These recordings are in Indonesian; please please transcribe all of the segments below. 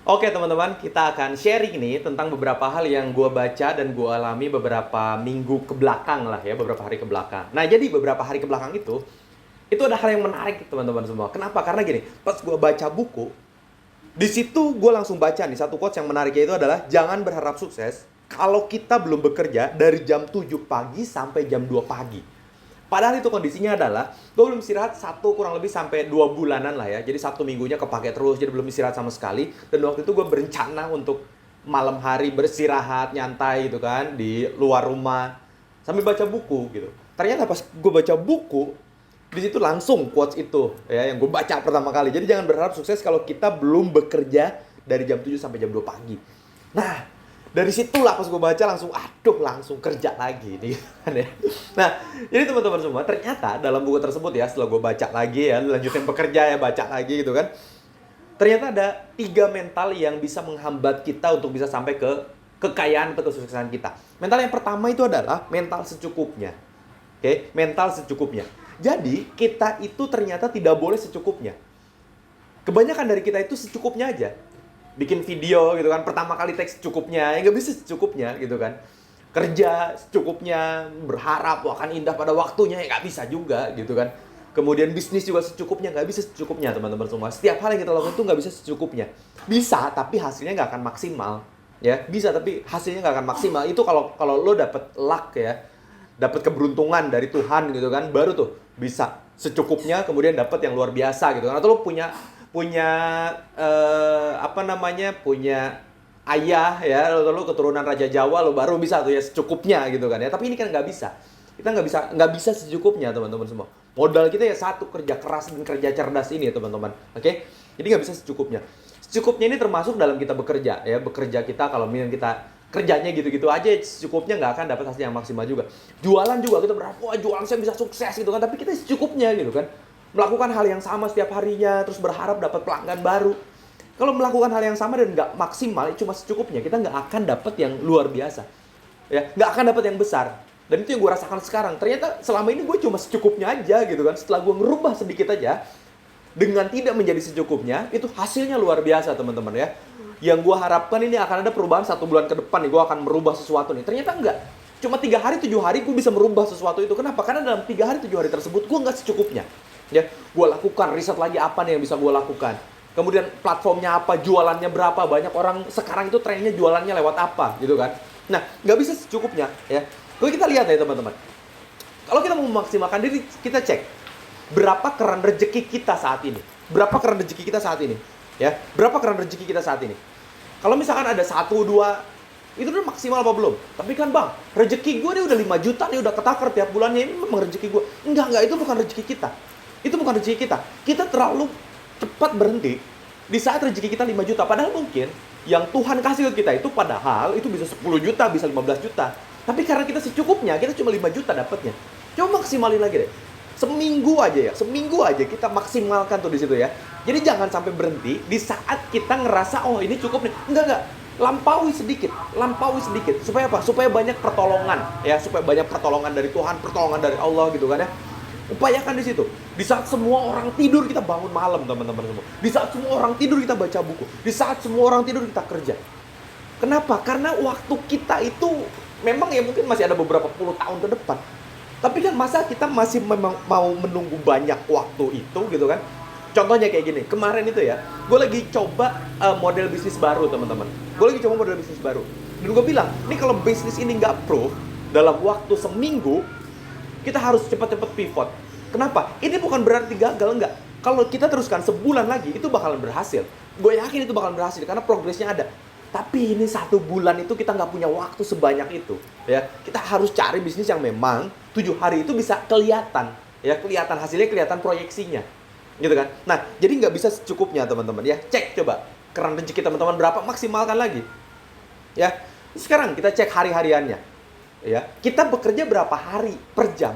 Oke teman-teman, kita akan sharing nih tentang beberapa hal yang gue baca dan gue alami beberapa minggu ke belakang lah ya, beberapa hari ke belakang. Nah jadi beberapa hari ke belakang itu ada hal yang menarik teman-teman semua. Kenapa? Karena gini, pas gue baca buku, di situ gue langsung baca nih satu quotes yang menariknya itu adalah jangan berharap sukses kalau kita belum bekerja dari jam 7 pagi sampai jam 2 pagi. Padahal itu kondisinya adalah gue belum istirahat satu kurang lebih sampai 2 bulanan lah ya. Jadi Sabtu minggunya kepake terus, jadi belum istirahat sama sekali. Dan waktu itu gue berencana untuk malam hari beristirahat, nyantai gitu kan, di luar rumah. Sambil baca buku gitu. Ternyata pas gue baca buku, di situ langsung quotes itu ya yang gue baca pertama kali. Jadi jangan berharap sukses kalau kita belum bekerja dari jam 7 sampai jam 2 pagi. Nah, dari situlah pas gue baca langsung kerja lagi nih kan ya. Nah, jadi teman-teman semua, ternyata dalam buku tersebut ya, setelah gue baca lagi ya, lanjutin bekerja ya, baca lagi gitu kan. Ternyata ada 3 mental yang bisa menghambat kita untuk bisa sampai ke kekayaan atau kesuksesan kita. Mental yang pertama itu adalah mental secukupnya. Oke, mental secukupnya. Jadi, kita itu ternyata tidak boleh secukupnya. Kebanyakan dari kita itu secukupnya aja. Bikin video gitu kan, pertama kali teks secukupnya, ya nggak bisa secukupnya gitu kan. Kerja secukupnya, berharap akan indah pada waktunya, ya nggak bisa juga gitu kan. Kemudian bisnis juga secukupnya, nggak bisa secukupnya teman-teman semua. Setiap hal yang kita lakukan itu nggak bisa secukupnya. Bisa, tapi hasilnya nggak akan maksimal. Ya, bisa tapi hasilnya nggak akan maksimal. Itu kalau kalau lo dapet luck ya, dapat keberuntungan dari Tuhan gitu kan, baru tuh bisa secukupnya kemudian dapat yang luar biasa gitu kan. Atau lo punya punya punya ayah ya, lo keturunan Raja Jawa, lo baru bisa tuh ya secukupnya gitu kan ya. Tapi ini kan nggak bisa. Kita nggak bisa secukupnya teman-teman semua. Modal kita ya satu, kerja keras dan kerja cerdas ini ya teman-teman. Oke? Jadi nggak bisa secukupnya. Secukupnya ini termasuk dalam kita bekerja ya. Bekerja kita kalau misalnya kita kerjanya gitu-gitu aja secukupnya nggak akan dapat hasil yang maksimal juga. Jualan juga kita berharap, wah jualan saya bisa sukses gitu kan. Tapi kita secukupnya gitu kan. Melakukan hal yang sama setiap harinya, terus berharap dapat pelanggan baru. Kalau melakukan hal yang sama dan nggak maksimal, cuma secukupnya, kita nggak akan dapat yang luar biasa. Ya, nggak akan dapat yang besar. Dan itu yang gue rasakan sekarang. Ternyata selama ini gue cuma secukupnya aja gitu kan. Setelah gue ngerubah sedikit aja, dengan tidak menjadi secukupnya, itu hasilnya luar biasa teman-teman ya. Yang gue harapkan ini akan ada perubahan 1 bulan ke depan nih, gue akan merubah sesuatu nih. Ternyata enggak. Cuma 3 hari, 7 hari gue bisa merubah sesuatu itu. Kenapa? Karena dalam 3 hari, 7 hari tersebut gue nggak secukupnya. Ya, gue lakukan riset lagi apa nih yang bisa gue lakukan. Kemudian platformnya apa, jualannya berapa, banyak orang sekarang itu trennya jualannya lewat apa gitu kan. Nah, nggak bisa secukupnya ya. Kalau kita lihat ya teman-teman, kalau kita mau memaksimalkan diri, kita cek berapa keran rezeki kita saat ini. Berapa keran rezeki kita saat ini? Ya, berapa keran rezeki kita saat ini? Kalau misalkan ada 1, 2, itu udah maksimal apa belum? Tapi kan bang, rezeki gue nih udah 5 juta nih, udah ketakar tiap bulannya, ini memang rezeki gue. Enggak, itu bukan rezeki kita. Itu bukan rezeki kita. Kita terlalu cepat berhenti di saat rezeki kita 5 juta. Padahal mungkin yang Tuhan kasih ke kita itu padahal itu bisa 10 juta, bisa 15 juta. Tapi karena kita secukupnya, kita cuma 5 juta dapatnya. Coba maksimalin lagi deh. Seminggu aja kita maksimalkan tuh di situ ya. Jadi jangan sampai berhenti di saat kita ngerasa oh ini cukup nih. Enggak. Lampaui sedikit supaya apa? Supaya banyak pertolongan ya, supaya banyak pertolongan dari Tuhan, pertolongan dari Allah gitu kan ya. Upayakan di situ. Di saat semua orang tidur kita bangun malam teman-teman semua. Di saat semua orang tidur kita baca buku. Di saat semua orang tidur kita kerja. Kenapa? Karena waktu kita itu memang ya mungkin masih ada beberapa puluh tahun ke depan. Tapi kan masa kita masih memang mau menunggu banyak waktu itu gitu kan. Contohnya kayak gini, kemarin itu ya, gue lagi coba model bisnis baru teman-teman. Dan gue bilang, ini kalau bisnis ini nggak proof, dalam waktu seminggu, kita harus cepat-cepat pivot. Kenapa? Ini bukan berarti gagal, enggak. Kalau kita teruskan sebulan lagi, itu bakalan berhasil. Gue yakin itu bakalan berhasil, karena progresnya ada. Tapi ini 1 bulan itu kita nggak punya waktu sebanyak itu. Ya, kita harus cari bisnis yang memang 7 hari itu bisa kelihatan. Ya, kelihatan hasilnya, kelihatan proyeksinya. Gitu kan. Nah, jadi nggak bisa secukupnya teman-teman ya. Cek coba keran rezeki teman-teman berapa, maksimalkan lagi. Ya. Sekarang kita cek hari-hariannya. Ya. Kita bekerja berapa hari per jam?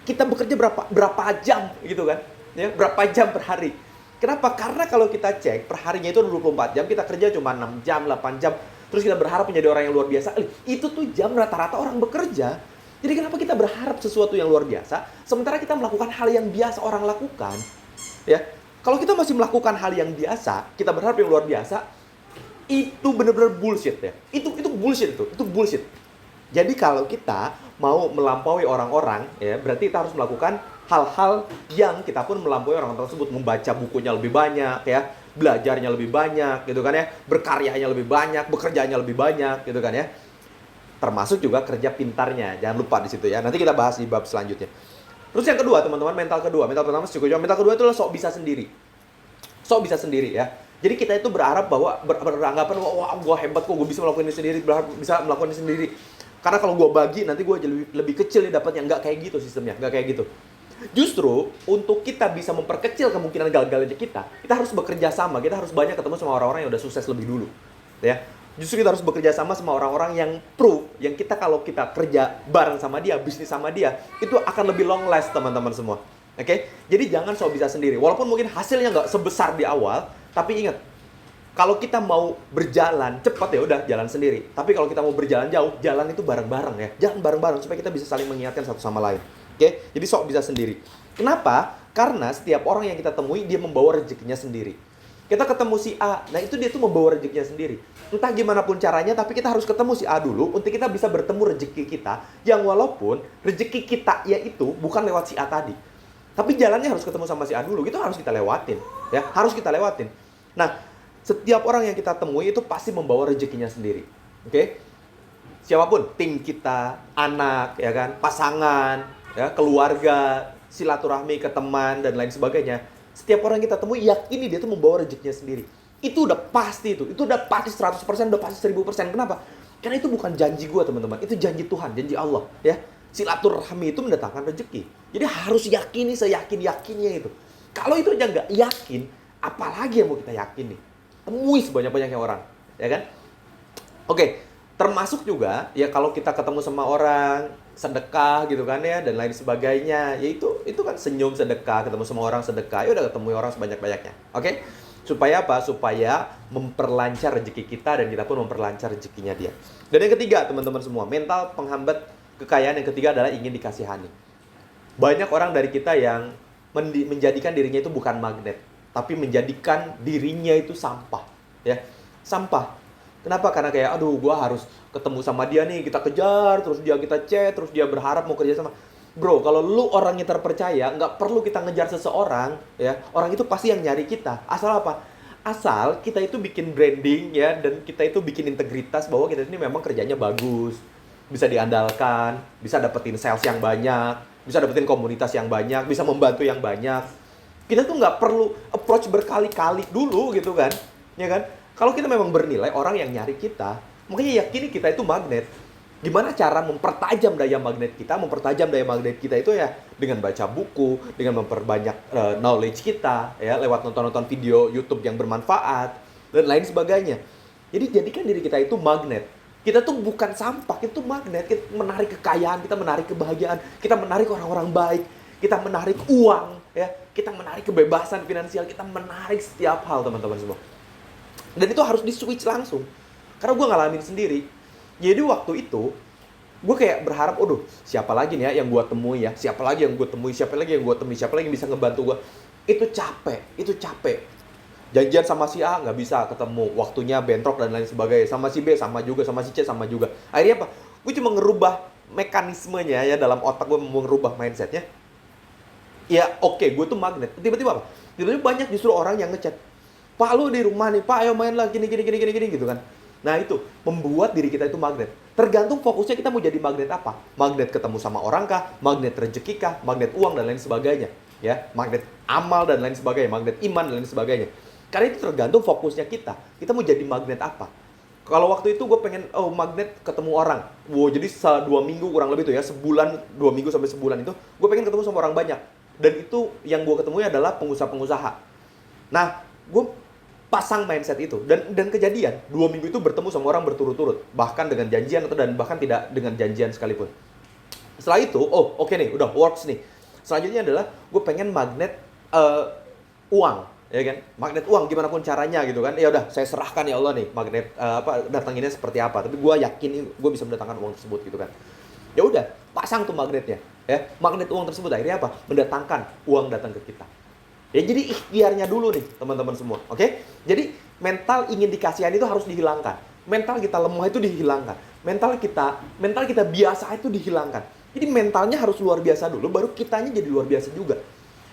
Kita bekerja berapa jam gitu kan? Ya, berapa jam per hari? Kenapa? Karena kalau kita cek per harinya itu 24 jam, kita kerja cuma 6 jam, 8 jam. Terus kita berharap menjadi orang yang luar biasa. Itu tuh jam rata-rata orang bekerja. Jadi kenapa kita berharap sesuatu yang luar biasa, sementara kita melakukan hal yang biasa orang lakukan? Ya, Kalau kita masih melakukan hal yang biasa, kita berharap yang luar biasa, itu benar-benar bullshit ya. Itu bullshit itu bullshit. Jadi kalau kita mau melampaui orang-orang ya, berarti kita harus melakukan hal-hal yang kita pun melampaui orang tersebut, membaca bukunya lebih banyak ya, belajarnya lebih banyak gitu kan ya, berkaryanya lebih banyak, bekerjanya lebih banyak gitu kan ya. Termasuk juga kerja pintarnya. Jangan lupa di situ ya. Nanti kita bahas di bab selanjutnya. Terus yang kedua, teman-teman, mental kedua. Mental pertama cukup jauh. Mental kedua itu adalah sok bisa sendiri. Sok bisa sendiri ya. Jadi kita itu berharap bahwa beranggapan wah gue hebat kok, gue bisa melakukan ini sendiri, bisa melakukan ini sendiri. Karena kalau gue bagi nanti gue lebih kecil nih dapatnya. Nggak kayak gitu sistemnya, nggak kayak gitu. Justru untuk kita bisa memperkecil kemungkinan gagalnya kita harus bekerja sama. Kita harus banyak ketemu sama orang-orang yang udah sukses lebih dulu. Ya. Justru kita harus bekerja sama orang-orang yang proof, yang kita kalau kita kerja bareng sama dia, bisnis sama dia, itu akan lebih long last teman-teman semua. Oke? Jadi jangan sok bisa sendiri. Walaupun mungkin hasilnya nggak sebesar di awal, tapi ingat, kalau kita mau berjalan cepat ya udah jalan sendiri. Tapi kalau kita mau berjalan jauh, jalan itu bareng-bareng ya. Jalan bareng-bareng supaya kita bisa saling mengingatkan satu sama lain. Oke? Jadi sok bisa sendiri. Kenapa? Karena setiap orang yang kita temui dia membawa rezekinya sendiri. Kita ketemu si A, nah itu dia tuh membawa rezekinya sendiri. Entah gimana pun caranya, tapi kita harus ketemu si A dulu untuk kita bisa bertemu rezeki kita. Yang walaupun rezeki kita yaitu bukan lewat si A tadi. Tapi jalannya harus ketemu sama si A dulu, itu harus kita lewatin. Ya, harus kita lewatin. Nah, setiap orang yang kita temui itu pasti membawa rezekinya sendiri. Oke? Siapapun, tim kita, anak, ya kan, pasangan, ya, keluarga, silaturahmi ke teman, dan lain sebagainya. Setiap orang kita temui, yakini dia tuh membawa rezekinya sendiri. Itu udah pasti itu udah pasti 100%, udah pasti 1000%. Kenapa? Karena itu bukan janji gue teman-teman, itu janji Tuhan, janji Allah. Ya, silaturahmi itu mendatangkan rezeki. Jadi harus yakini seyakin-yakinnya itu. Kalau itu aja nggak yakin, apalagi yang mau kita yakini? Temui sebanyak-banyaknya orang, ya kan? Oke, termasuk juga ya kalau kita ketemu sama orang, sedekah gitu kan ya, dan lain sebagainya. Ya itu kan senyum sedekah, ketemu sama orang sedekah, ya udah ketemu orang sebanyak-banyaknya. Oke? Supaya apa? Supaya memperlancar rezeki kita dan kita pun memperlancar rezekinya dia. Dan yang ketiga, teman-teman semua, mental penghambat kekayaan yang ketiga adalah ingin dikasihani. Banyak orang dari kita yang menjadikan dirinya itu bukan magnet, tapi menjadikan dirinya itu sampah, ya. Sampah. Kenapa? Karena kayak aduh gue harus ketemu sama dia nih, kita kejar, terus kita chat, terus dia berharap mau kerja sama. Bro, kalau lu orangnya terpercaya, nggak perlu kita ngejar seseorang, ya. Orang itu pasti yang nyari kita. Asal apa? Asal kita itu bikin branding, ya, dan kita itu bikin integritas bahwa kita ini memang kerjanya bagus, bisa diandalkan, bisa dapetin sales yang banyak, bisa dapetin komunitas yang banyak, bisa membantu yang banyak. Kita tuh nggak perlu approach berkali-kali dulu gitu kan, ya kan? Kalau kita memang bernilai orang yang nyari kita, makanya yakini kita itu magnet. Gimana cara mempertajam daya magnet kita? Mempertajam daya magnet kita itu ya dengan baca buku, dengan memperbanyak knowledge kita, ya lewat nonton-nonton video YouTube yang bermanfaat dan lain sebagainya. Jadi jadikan diri kita itu magnet. Kita tuh bukan sampah, kita tuh magnet. Kita menarik kekayaan, kita menarik kebahagiaan, kita menarik orang-orang baik, kita menarik uang, ya, kita menarik kebebasan finansial, kita menarik setiap hal teman-teman semua. Dan itu harus di-switch langsung. Karena gue ngalamin sendiri. Jadi waktu itu, gue kayak berharap, aduh, siapa lagi nih ya yang gue temui ya? Siapa lagi yang gue temui? Siapa lagi yang gue temui? Siapa lagi yang bisa ngebantu gue? Itu capek. Janjian sama si A, nggak bisa ketemu. Waktunya bentrok dan lain sebagainya. Sama si B, sama juga. Sama si C, sama juga. Akhirnya apa? Gue cuma ngerubah mekanismenya ya dalam otak gue, mau ngerubah mindsetnya. Ya oke, gue tuh magnet. Tiba-tiba apa? Tiba-tiba banyak justru orang yang ngechat. Pak, lu di rumah nih, Pak, ayo main lah, gini, gitu kan. Nah itu, membuat diri kita itu magnet. Tergantung fokusnya kita mau jadi magnet apa. Magnet ketemu sama orang kah? Magnet rezeki kah? Magnet uang dan lain sebagainya. Ya, magnet amal dan lain sebagainya. Magnet iman dan lain sebagainya. Karena itu tergantung fokusnya kita. Kita mau jadi magnet apa. Kalau waktu itu gue pengen, magnet ketemu orang. Wow, jadi 2 minggu kurang lebih tuh ya. Sebulan, 2 minggu sampai sebulan itu, gue pengen ketemu sama orang banyak. Dan itu yang gue ketemu adalah pengusaha-pengusaha. Nah, gue pasang mindset itu dan kejadian 2 minggu itu bertemu sama orang berturut-turut, bahkan dengan janjian atau dan bahkan tidak dengan janjian sekalipun. Setelah itu, oke nih, udah works nih. Selanjutnya adalah gue pengen magnet uang, ya kan? Magnet uang gimana pun caranya gitu kan. Ya udah, saya serahkan ya Allah nih magnet datanginnya seperti apa. Tapi gue yakin gue bisa mendatangkan uang tersebut gitu kan. Ya udah, pasang tuh magnetnya, ya. Magnet uang tersebut akhirnya apa? Mendatangkan uang datang ke kita. Ya, jadi ikhtiarnya dulu nih, teman-teman semua. Oke? Jadi, mental ingin dikasihani itu harus dihilangkan. Mental kita lemah itu dihilangkan. Mental kita biasa itu dihilangkan. Jadi mentalnya harus luar biasa dulu, baru kitanya jadi luar biasa juga.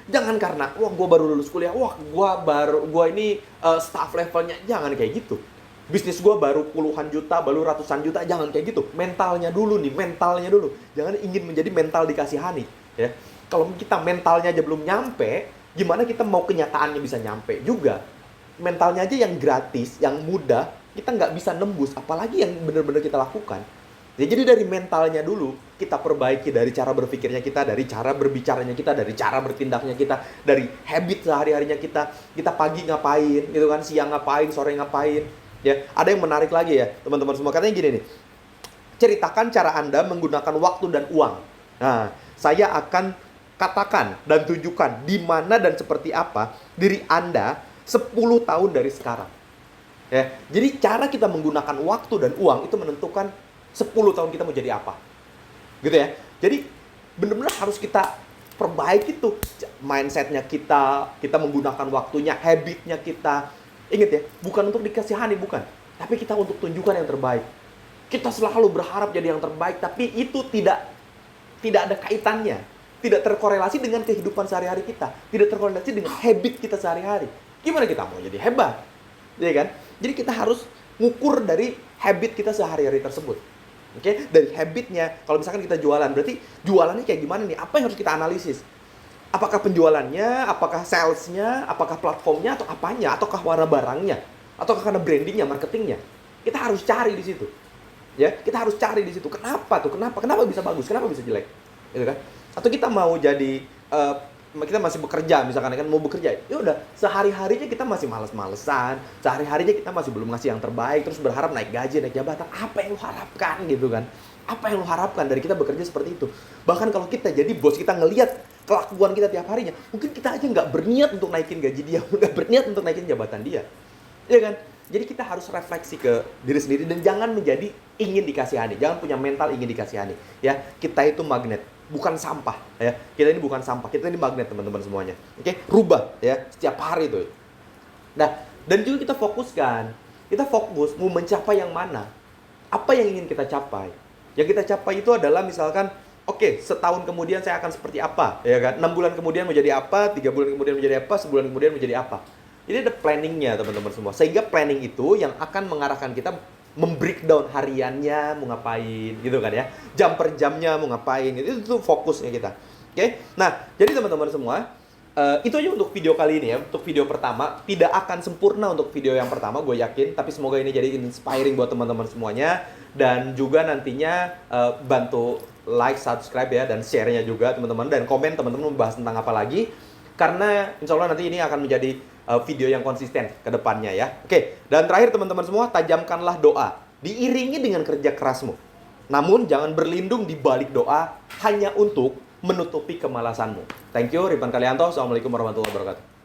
Jangan karena, wah gue baru lulus kuliah, wah gue ini staff levelnya, jangan kayak gitu. Bisnis gue baru puluhan juta, baru ratusan juta, jangan kayak gitu. Mentalnya dulu nih, mentalnya dulu. Jangan ingin menjadi mental dikasihani. Ya. Kalau kita mentalnya aja belum nyampe, gimana kita mau kenyataannya bisa nyampe juga? Mentalnya aja yang gratis, yang mudah, kita nggak bisa nembus, apalagi yang benar-benar kita lakukan. Ya, jadi dari mentalnya dulu, kita perbaiki dari cara berpikirnya kita, dari cara berbicaranya kita, dari cara bertindaknya kita, dari habit sehari-harinya kita. Kita pagi ngapain, gitu kan, siang ngapain, sore ngapain. Ya, ada yang menarik lagi ya, teman-teman semua. Katanya gini nih, ceritakan cara Anda menggunakan waktu dan uang. Nah, saya akan katakan dan tunjukkan di mana dan seperti apa diri Anda 10 tahun dari sekarang. Ya, jadi cara kita menggunakan waktu dan uang itu menentukan 10 tahun kita mau jadi apa. Gitu ya. Jadi benar-benar harus kita perbaiki tuh mindsetnya kita menggunakan waktunya, habitnya kita. Ingat ya, bukan untuk dikasihani, bukan. Tapi kita untuk tunjukkan yang terbaik. Kita selalu berharap jadi yang terbaik, tapi itu tidak ada kaitannya. Tidak terkorelasi dengan kehidupan sehari-hari kita. Tidak terkorelasi dengan habit kita sehari-hari. Gimana kita mau jadi hebat? Ya kan? Jadi kita harus ngukur dari habit kita sehari-hari tersebut. Oke, dari habitnya. Kalau misalkan kita jualan, berarti jualannya kayak gimana nih? Apa yang harus kita analisis? Apakah penjualannya, apakah salesnya, apakah platformnya, atau apanya? Ataukah warna barangnya? Ataukah karena brandingnya, marketingnya? Kita harus cari di situ. Ya, kita harus cari di situ. Kenapa tuh? Kenapa bisa bagus? Kenapa bisa jelek? Gitu kan? Atau kita mau jadi kita masih bekerja, misalkan kan mau bekerja, ya udah sehari-harinya kita masih males-malesan, sehari-harinya kita masih belum ngasih yang terbaik, terus berharap naik gaji, naik jabatan. Apa yang lu harapkan gitu kan? Apa yang lu harapkan dari kita bekerja seperti itu? Bahkan kalau kita jadi bos, kita ngelihat kelakuan kita tiap harinya, mungkin kita aja nggak berniat untuk naikin gaji dia, nggak berniat untuk naikin jabatan dia, ya kan? Jadi kita harus refleksi ke diri sendiri dan jangan menjadi ingin dikasihani, jangan punya mental ingin dikasihani. Ya, kita itu magnet, bukan sampah. Ya, kita ini bukan sampah, kita ini magnet teman-teman semuanya. Oke, rubah ya setiap hari itu. Nah, dan juga kita fokuskan, kita fokus mau mencapai yang mana, apa yang ingin kita capai. Yang kita capai itu adalah misalkan, oke, setahun kemudian saya akan seperti apa, ya kan? 6 bulan kemudian menjadi apa, 3 bulan kemudian menjadi apa, sebulan kemudian menjadi apa. Jadi ada planningnya teman-teman semua. Sehingga planning itu yang akan mengarahkan kita membreakdown hariannya mau ngapain gitu kan ya. Jam per jamnya mau ngapain gitu. Itu fokusnya kita. Oke. Nah, jadi teman-teman semua, itu aja untuk video kali ini ya. Untuk video pertama, tidak akan sempurna untuk video yang pertama, gue yakin. Tapi semoga ini jadi inspiring buat teman-teman semuanya. Dan juga nantinya bantu like, subscribe ya, dan share-nya juga teman-teman. Dan komen teman-teman membahas tentang apa lagi. Karena insya Allah nanti ini akan menjadi video yang konsisten ke depannya ya. Oke, dan terakhir teman-teman semua, tajamkanlah doa. Diiringi dengan kerja kerasmu. Namun jangan berlindung di balik doa hanya untuk menutupi kemalasanmu. Thank you, Rifan Kalianto. Assalamualaikum warahmatullahi wabarakatuh.